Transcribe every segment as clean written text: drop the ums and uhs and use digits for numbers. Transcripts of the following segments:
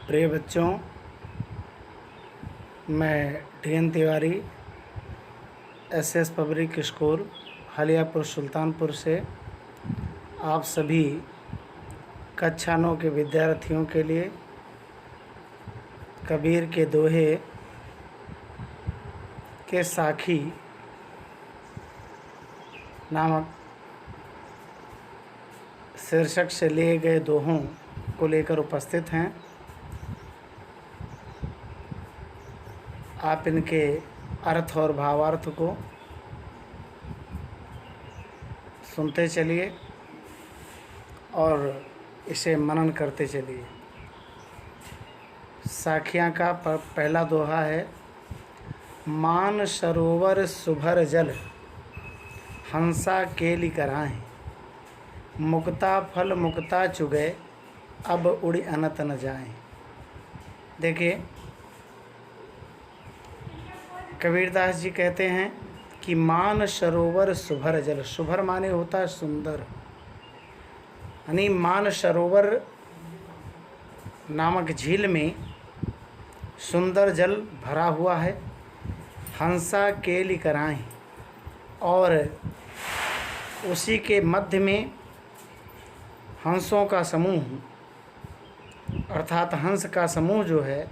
प्रिय बच्चों, मैं D N. Tiwari S S. Public school Haliyapur Sultanpur से आप सभी कक्षा 9 के विद्यार्थियों के लिए कबीर के दोहे के साखी नामक शीर्षक से लिए गए दोहों को लेकर उपस्थित हैं। आप इनके अर्थ और भावार्थ को सुनते चलिए और इसे मनन करते चलिए। साखियाँ का पहला दोहा है। मान सरोवर सुभर जल, हंसा केली कराएं, मुक्ता फल मुक्ता चुगे, अब उड़ी अनत न जाएं। देखिए, कबीरदास जी कहते हैं कि मान सरोवर सुभर जल। सुभर माने होता है सुंदर, यानी मान सरोवर नामक झील में सुंदर जल भरा हुआ है। हंसा केली कराएं, और उसी के मध्य में हंसों का समूह, अर्थात हंस का समूह जो है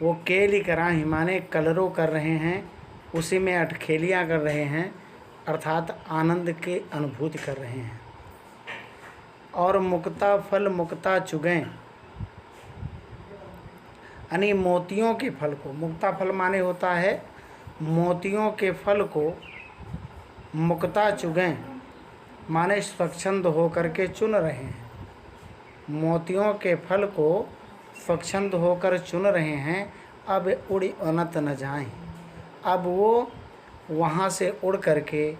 वो केली कराएं माने कलरव कर रहे हैं, उसी में अटखेलियाँ कर रहे हैं, अर्थात आनंद के अनुभूति कर रहे हैं। और मुक्ता फल मुक्ता चुगें, यानी मोतियों के फल को, मुक्ता फल माने होता है मोतियों के फल को, मुक्ता चुगें माने स्वच्छंद होकर के चुन रहे हैं। मोतियों के फल को स्वच्छंद होकर चुन रहे हैं। अब उड़ी अनत न जाएं, अब वो वहाँ से उड़ करके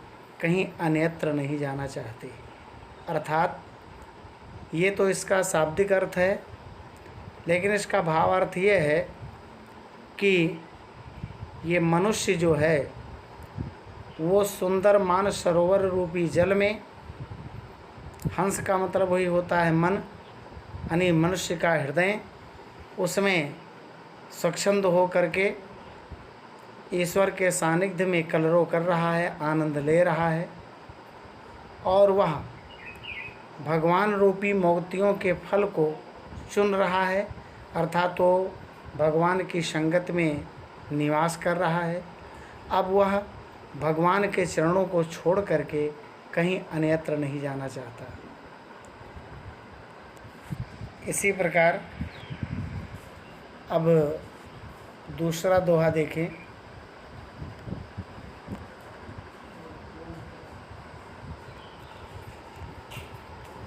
कहीं अन्यत्र नहीं जाना चाहते। अर्थात ये तो इसका शाब्दिक अर्थ है, लेकिन इसका भाव अर्थ ये है कि ये मनुष्य जो है वो सुंदर मान सरोवर रूपी जल में, हंस का मतलब वही होता है मन, यानी मनुष्य का हृदय, उसमें स्वच्छंद हो करके ईश्वर के सानिध्य में कलरव कर रहा है, आनंद ले रहा है। और वह भगवान रूपी मोतियों के फल को चुन रहा है, अर्थात वो भगवान की संगत में निवास कर रहा है। अब वह भगवान के चरणों को छोड़ करके कहीं अन्यत्र नहीं जाना चाहता। इसी प्रकार अब दूसरा दोहा देखें।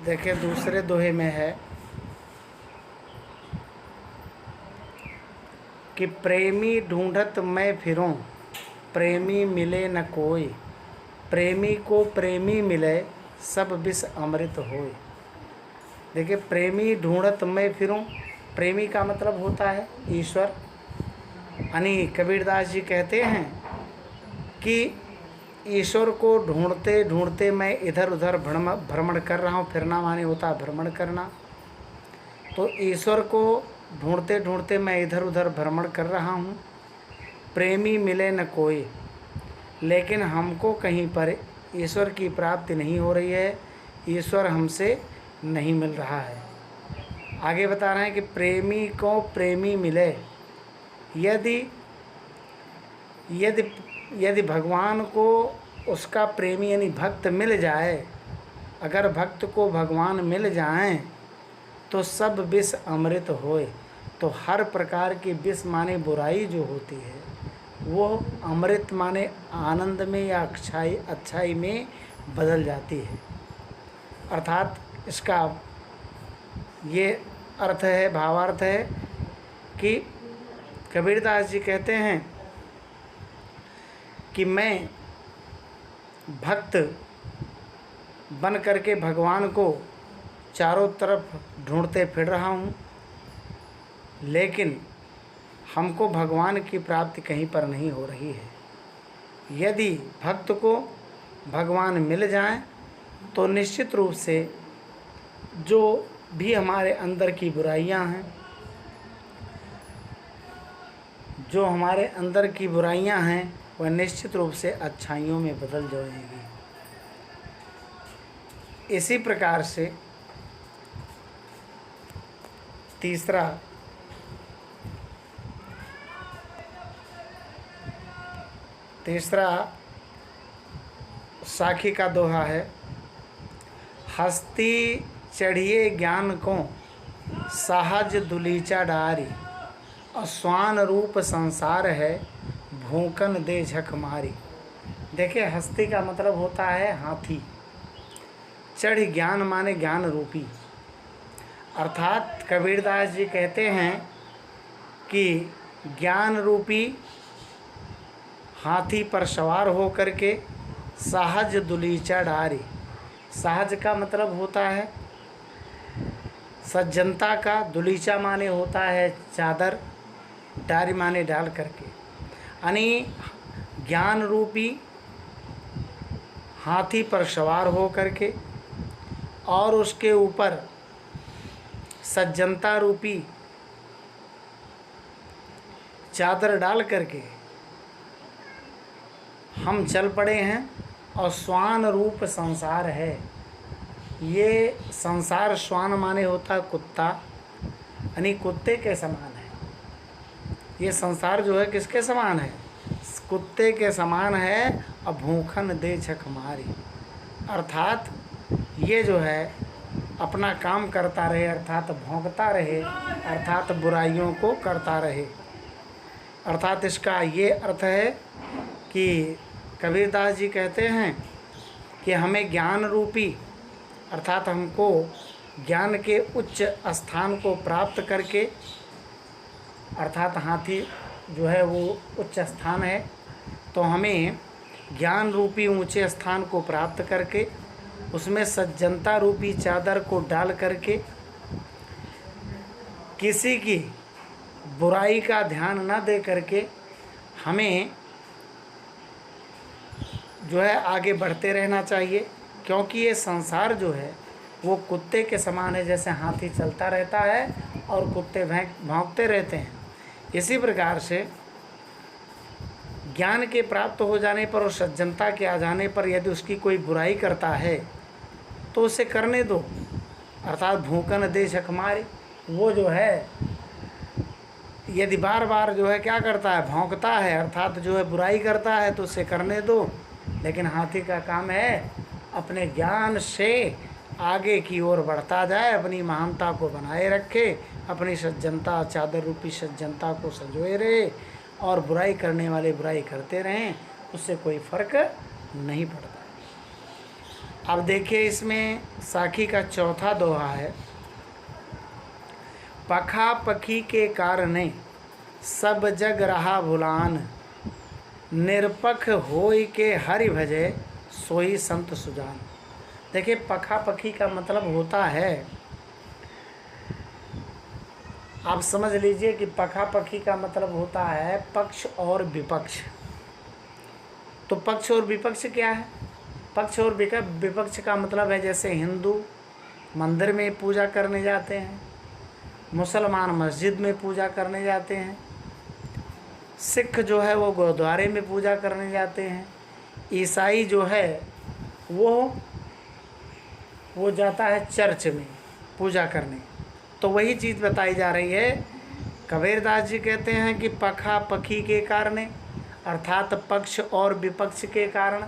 देखिए, दूसरे दोहे में है कि प्रेमी ढूंढत मैं फिरूं, प्रेमी मिले न कोई, प्रेमी को प्रेमी मिले, सब विष अमृत होए। देखिए, प्रेमी ढूंढत मैं फिरूं, प्रेमी का मतलब होता है ईश्वर, यानी कबीरदास जी कहते हैं कि ईश्वर को ढूंढते ढूंढते मैं इधर उधर भ्रमण कर रहा हूँ। फिरना माने होता है भ्रमण करना। तो ईश्वर को ढूंढते ढूंढते मैं इधर उधर भ्रमण कर रहा हूँ। प्रेमी मिले न कोई, लेकिन हमको कहीं पर ईश्वर की प्राप्ति नहीं हो रही है, ईश्वर हमसे नहीं मिल रहा है। आगे बता रहे हैं कि प्रेमी को प्रेमी मिले, यदि यदि यदि भगवान को उसका प्रेमी यानी भक्त मिल जाए, अगर भक्त को भगवान मिल जाएं तो सब विष अमृत होए। तो हर प्रकार की विष माने बुराई जो होती है वो अमृत माने आनंद में या अच्छाई में बदल जाती है। अर्थात इसका ये अर्थ है, भावार्थ है कि कबीरदास जी कहते हैं कि मैं भक्त बन करके भगवान को चारों तरफ ढूंढते फिर रहा हूँ, लेकिन हमको भगवान की प्राप्ति कहीं पर नहीं हो रही है। यदि भक्त को भगवान मिल जाएं तो निश्चित रूप से जो भी हमारे अंदर की बुराइयां हैं जो हमारे अंदर की बुराइयां हैं वह निश्चित रूप से अच्छाइयों में बदल जाएंगी। इसी प्रकार से तीसरा साखी का दोहा है, हस्ती चढ़िए ज्ञान को सहज दुलीचा डारी, अस्वान रूप संसार है भूकन दे झक मारी। देखिए, हस्ती का मतलब होता है हाथी, चढ़ ज्ञान माने ज्ञान रूपी, अर्थात कबीरदास जी कहते हैं कि ज्ञान रूपी हाथी पर सवार हो करके सहज दुलीचा डारी। सहज का मतलब होता है सज्जनता का, दुलीचा माने होता है चादर, डारी माने डाल करके, यानी ज्ञान रूपी हाथी पर सवार हो करके और उसके ऊपर सज्जनता रूपी चादर डाल करके हम चल पड़े हैं। और स्वान रूप संसार है, ये संसार स्वान माने होता है कुत्ता, यानी कुत्ते के समान है। ये संसार जो है किसके समान है? कुत्ते के समान है। और भूखन दे झक मारी, अर्थात ये जो है अपना काम करता रहे, अर्थात भौंकता रहे, अर्थात बुराइयों को करता रहे। अर्थात इसका ये अर्थ है कि कबीरदास जी कहते हैं कि हमें ज्ञान रूपी, अर्थात हमको ज्ञान के उच्च स्थान को प्राप्त करके, अर्थात हाथी जो है वो उच्च स्थान है, तो हमें ज्ञान रूपी ऊंचे स्थान को प्राप्त करके उसमें सज्जनता रूपी चादर को डाल करके किसी की बुराई का ध्यान न दे करके हमें जो है आगे बढ़ते रहना चाहिए। क्योंकि ये संसार जो है वो कुत्ते के समान है, जैसे हाथी चलता रहता है और कुत्ते भौंकते रहते हैं। इसी प्रकार से ज्ञान के प्राप्त हो जाने पर और सज्जनता के आ जाने पर यदि उसकी कोई बुराई करता है तो उसे करने दो, अर्थात भूकन दे झक मारी। वो जो है यदि बार बार जो है क्या करता है, भौंकता है, अर्थात जो है बुराई करता है, तो उसे करने दो। लेकिन हाथी का काम है अपने ज्ञान से आगे की ओर बढ़ता जाए, अपनी महानता को बनाए रखे, अपनी सज्जनता, चादर रूपी सज्जनता को संजोए रहे, और बुराई करने वाले बुराई करते रहें, उससे कोई फर्क नहीं पड़ता। अब देखिए, इसमें साखी का चौथा दोहा है, पखा पखी के कारणे सब जग रहा भुलान, निरपख होई के हरि भजे सोई संत सुजान। देखिए, पखा पखी का मतलब होता है, आप समझ लीजिए कि पखा पखी का मतलब होता है पक्ष और विपक्ष। तो पक्ष और विपक्ष क्या है? पक्ष और विपक्ष का मतलब है जैसे हिंदू मंदिर में पूजा करने जाते हैं, मुसलमान मस्जिद में पूजा करने जाते हैं, सिख जो है वो गुरुद्वारे में पूजा करने जाते हैं, ईसाई जो है वो जाता है चर्च में पूजा करने। तो वही चीज़ बताई जा रही है। कबीरदास जी कहते हैं कि पखा पखी के कारण, अर्थात पक्ष और विपक्ष के कारण,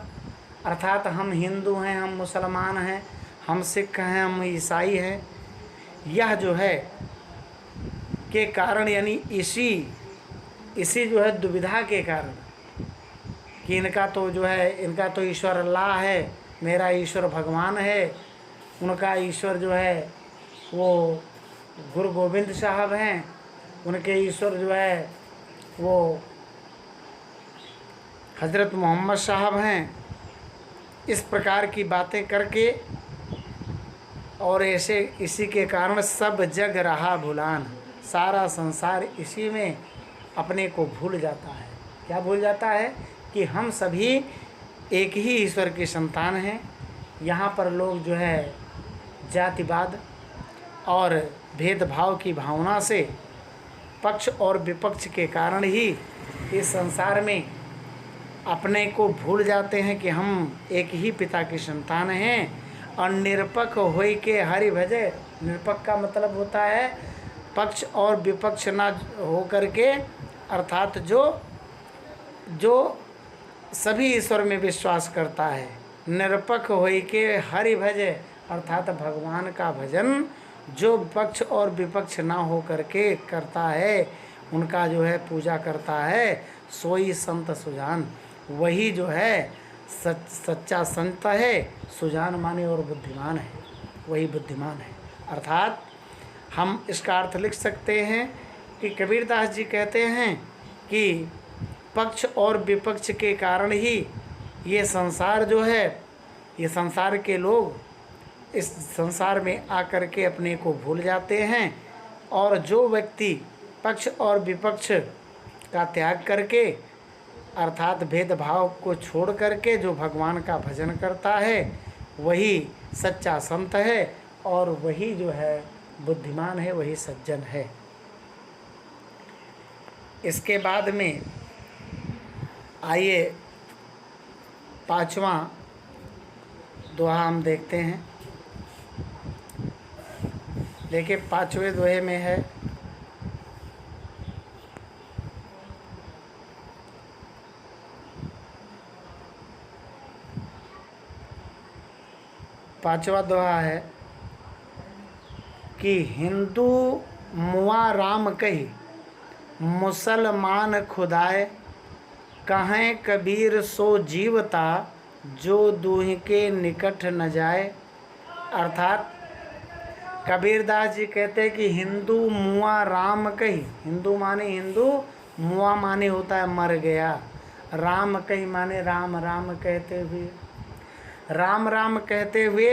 अर्थात हम हिंदू हैं, हम मुसलमान हैं, हम सिख हैं, हम ईसाई हैं, यह जो है के कारण, यानी इसी जो है दुविधा के कारण कि इनका तो जो है, इनका तो ईश्वर अल्लाह है, मेरा ईश्वर भगवान है, उनका ईश्वर जो है वो गुरु गोविंद साहब हैं, उनके ईश्वर जो है वो हज़रत मोहम्मद साहब हैं। इस प्रकार की बातें करके और ऐसे इसी के कारण सब जग रहा भुलान, सारा संसार इसी में अपने को भूल जाता है। क्या भूल जाता है? कि हम सभी एक ही ईश्वर की संतान हैं। यहाँ पर लोग जो है जातिवाद और भेदभाव की भावना से पक्ष और विपक्ष के कारण ही इस संसार में अपने को भूल जाते हैं कि हम एक ही पिता की संतान हैं। और निरपक्ष होई के हरि भजे, निरपक्ष का मतलब होता है पक्ष और विपक्ष ना हो करके, अर्थात जो सभी ईश्वर में विश्वास करता है। निरपक्ष होई के हरि भजे, अर्थात भगवान का भजन जो पक्ष और विपक्ष ना हो करके करता है, उनका जो है पूजा करता है, सोई संत सुजान, वही जो है सच्चा संत है। सुजान माने और बुद्धिमान है, वही बुद्धिमान है। अर्थात हम इसका अर्थ लिख सकते हैं कि कबीरदास जी कहते हैं कि पक्ष और विपक्ष के कारण ही ये संसार जो है, ये संसार के लोग इस संसार में आकर के अपने को भूल जाते हैं। और जो व्यक्ति पक्ष और विपक्ष का त्याग करके, अर्थात भेदभाव को छोड़ करके जो भगवान का भजन करता है, वही सच्चा संत है और वही जो है बुद्धिमान है, वही सज्जन है। इसके बाद में आइए 5वां दोहा हम देखते हैं। देखिए 5वें दोहे में है, पांचवा दोहा है कि हिंदू मुआ राम कही, मुसलमान खुदाए, कहें कबीर सो जीवता, जो दूह के निकट न जाए। अर्थात कबीरदास जी कहते हैं कि हिंदू मुआ राम कही, हिंदू माने हिंदू, मुआ माने होता है मर गया, राम कही माने राम राम कहते हुए, राम राम कहते हुए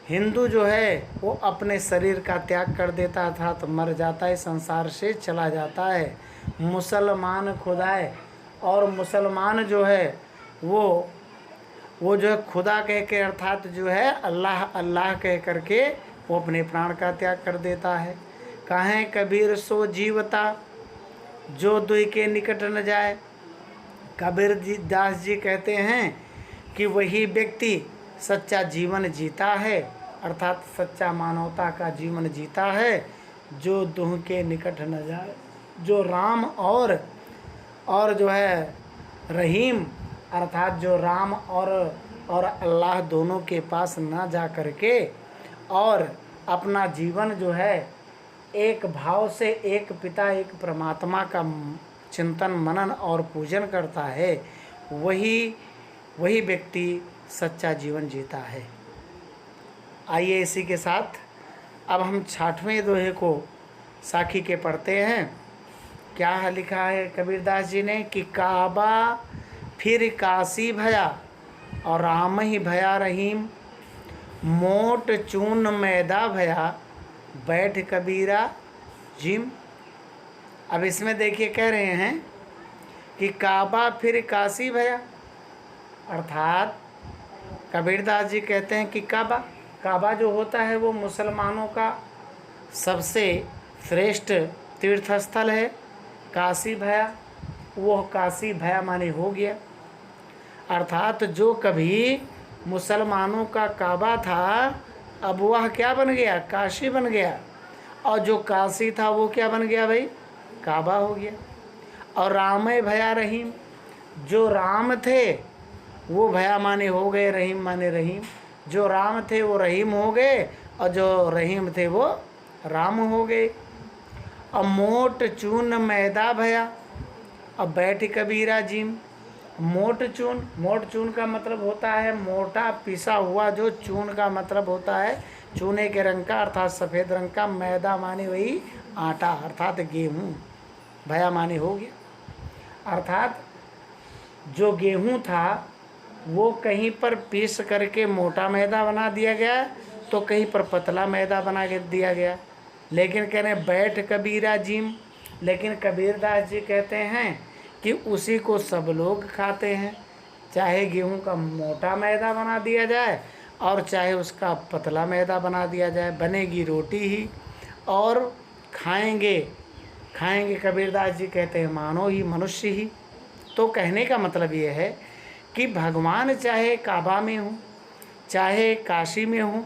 हिंदू जो है वो अपने शरीर का त्याग कर देता था, तो मर जाता है, संसार से चला जाता है। मुसलमान खुदाए, और मुसलमान जो है वो जो है खुदा कह के, अर्थात जो है अल्लाह अल्लाह कह करके वो अपने प्राण का त्याग कर देता है। कहें कबीर सो जीवता, जो दुई के निकट न जाए। कबीर दास जी कहते हैं कि वही व्यक्ति सच्चा जीवन जीता है, अर्थात सच्चा मानवता का जीवन जीता है, जो दुह के निकट न जाए, जो राम और जो है रहीम, अर्थात जो राम और अल्लाह दोनों के पास ना जा करके और अपना जीवन जो है एक भाव से एक पिता एक परमात्मा का चिंतन मनन और पूजन करता है, वही व्यक्ति सच्चा जीवन जीता है। आइए इसी के साथ अब हम 6वें दोहे को साखी के पढ़ते हैं। क्या लिखा है कबीरदास जी ने कि काबा फिर काशी भया, और राम ही भया रहीम, मोट चून मैदा भया, बैठ कबीरा जिम। अब इसमें देखिए कह रहे हैं कि काबा फिर काशी भया, अर्थात कबीरदास जी कहते हैं कि काबा जो होता है वो मुसलमानों का सबसे श्रेष्ठ तीर्थस्थल है। काशी भया, वो काशी भया माने हो गया, अर्थात जो कभी मुसलमानों का काबा था अब वह क्या बन गया, काशी बन गया, और जो काशी था वो क्या बन गया भाई, काबा हो गया। और रामे भया रहीम, जो राम थे वो भया माने हो गए, रहीम माने रहीम, जो राम थे वो रहीम हो गए, और जो रहीम थे वो राम हो गए। और मोट चून मैदा भया, और बैठ कबीरा जिम। मोट चून का मतलब होता है मोटा पिसा हुआ, जो चून का मतलब होता है चूने के रंग का, अर्थात सफ़ेद रंग का। मैदा माने वही आटा, अर्थात गेहूँ, भया माने हो गया। अर्थात जो गेहूँ था वो कहीं पर पीस करके मोटा मैदा बना दिया गया, तो कहीं पर पतला मैदा बना के दिया गया। लेकिन कह रहे बैठ कबीरा जिम, लेकिन कबीरदास जी कहते हैं कि उसी को सब लोग खाते हैं, चाहे गेहूं का मोटा मैदा बना दिया जाए और चाहे उसका पतला मैदा बना दिया जाए, बनेगी रोटी ही और खाएंगे खाएंगे। कबीरदास जी कहते हैं मानो ही मनुष्य ही। तो कहने का मतलब ये है कि भगवान चाहे काबा में हो, चाहे काशी में हो,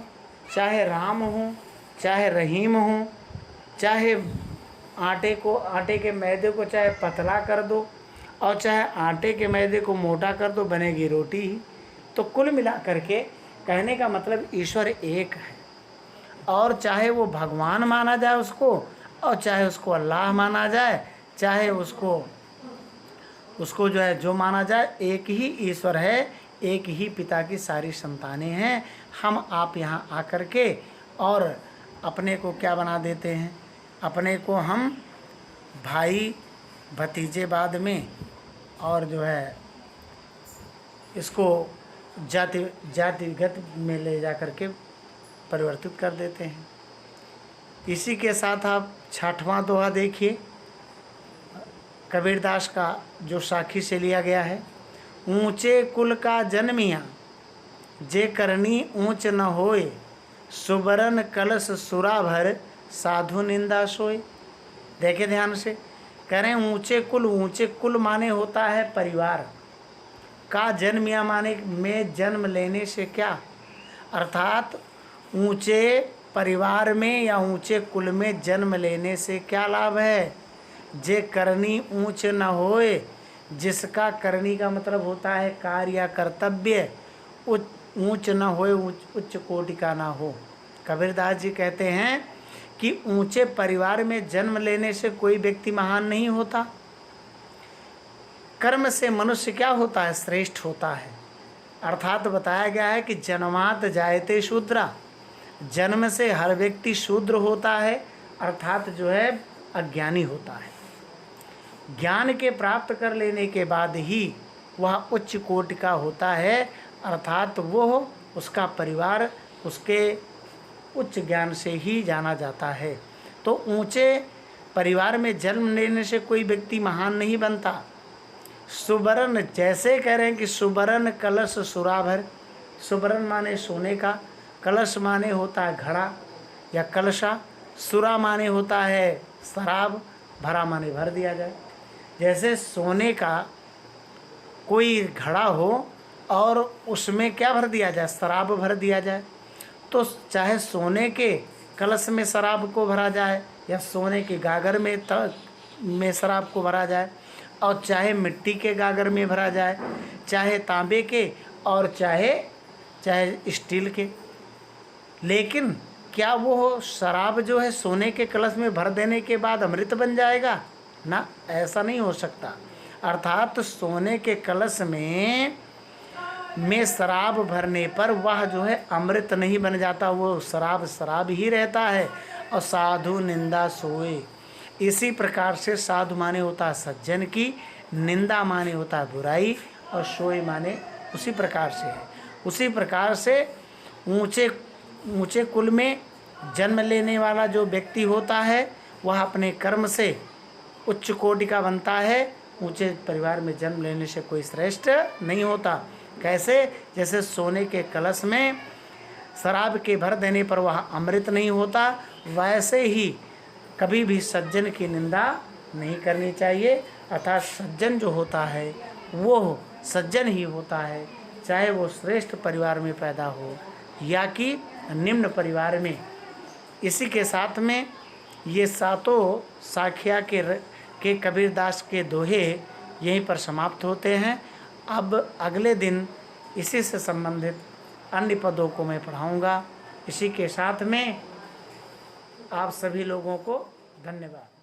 चाहे राम हो, चाहे रहीम हो, चाहे आटे के मैदे को चाहे पतला कर दो और चाहे आटे के मैदे को मोटा कर दो, बनेगी रोटी ही। तो कुल मिला करके कहने का मतलब ईश्वर एक है। और चाहे वो भगवान माना जाए उसको, और चाहे उसको अल्लाह माना जाए, चाहे उसको जो है जो माना जाए, एक ही ईश्वर है, एक ही पिता की सारी संतानें हैं। हम आप यहाँ आकर के और अपने को क्या बना देते हैं, अपने को हम भाई भतीजे बाद में, और जो है इसको जातिगत में ले जा कर के परिवर्तित कर देते हैं। इसी के साथ आप 6वां दोहा देखिए, कबीरदास का जो साखी से लिया गया है। ऊंचे कुल का जन्मिया जे करनी ऊंच न होए, सुबरन कलश सुरा भर साधु निंदा सोए। देखे ध्यान से, कह रहे हैं ऊंचे कुल माने होता है परिवार का जन्मिया, माने में जन्म लेने से क्या, अर्थात ऊंचे परिवार में या ऊंचे कुल में जन्म लेने से क्या लाभ है। जे करनी ऊंच न होए, जिसका करनी का मतलब होता है कार्य या कर्तव्य, ऊंच न होए, उच्च कोटि का ना हो। कबीरदास जी कहते हैं कि ऊंचे परिवार में जन्म लेने से कोई व्यक्ति महान नहीं होता। कर्म से मनुष्य क्या होता है, श्रेष्ठ होता है। अर्थात बताया गया है कि जन्मात जायते शूद्रा, जन्म से हर व्यक्ति शूद्र होता है, अर्थात जो है अज्ञानी होता है। ज्ञान के प्राप्त कर लेने के बाद ही वह उच्च कोटि का होता है, अर्थात वो उसका परिवार उसके उच्च ज्ञान से ही जाना जाता है। तो ऊंचे परिवार में जन्म लेने से कोई व्यक्ति महान नहीं बनता। सुबरन, जैसे कह रहे हैं कि सुबरन कलश सुराभर, सुबरन माने सोने का, कलश माने होता है घड़ा या कलशा, सुरा माने होता है शराब, भरा माने भर दिया जाए। जैसे सोने का कोई घड़ा हो और उसमें क्या भर दिया जाए, शराब भर दिया जाए, तो चाहे सोने के कलश में शराब को भरा जाए या सोने के गागर में शराब को भरा जाए, और चाहे मिट्टी के गागर में भरा जाए, चाहे तांबे के और चाहे स्टील के, लेकिन क्या वो शराब जो है सोने के कलश में भर देने के बाद अमृत बन जाएगा ना, ऐसा नहीं हो सकता। अर्थात सोने के कलश में शराब भरने पर वह जो है अमृत नहीं बन जाता, वो शराब ही रहता है। और साधु निंदा सोए, इसी प्रकार से साधु माने होता है सज्जन की, निंदा माने होता है बुराई, और सोए माने उसी प्रकार से है। उसी प्रकार से ऊंचे कुल में जन्म लेने वाला जो व्यक्ति होता है वह अपने कर्म से उच्च कोटि का बनता है। ऊंचे परिवार में जन्म लेने से कोई श्रेष्ठ नहीं होता। कैसे, जैसे सोने के कलश में शराब के भर देने पर वह अमृत नहीं होता, वैसे ही कभी भी सज्जन की निंदा नहीं करनी चाहिए। अर्थात सज्जन जो होता है वो सज्जन ही होता है, चाहे वो श्रेष्ठ परिवार में पैदा हो या कि निम्न परिवार में। इसी के साथ में ये सातों साखिया के कबीरदास के दोहे यहीं पर समाप्त होते हैं। अब अगले दिन इसी से संबंधित अन्य पदों को मैं पढ़ाऊँगा। इसी के साथ में आप सभी लोगों को धन्यवाद।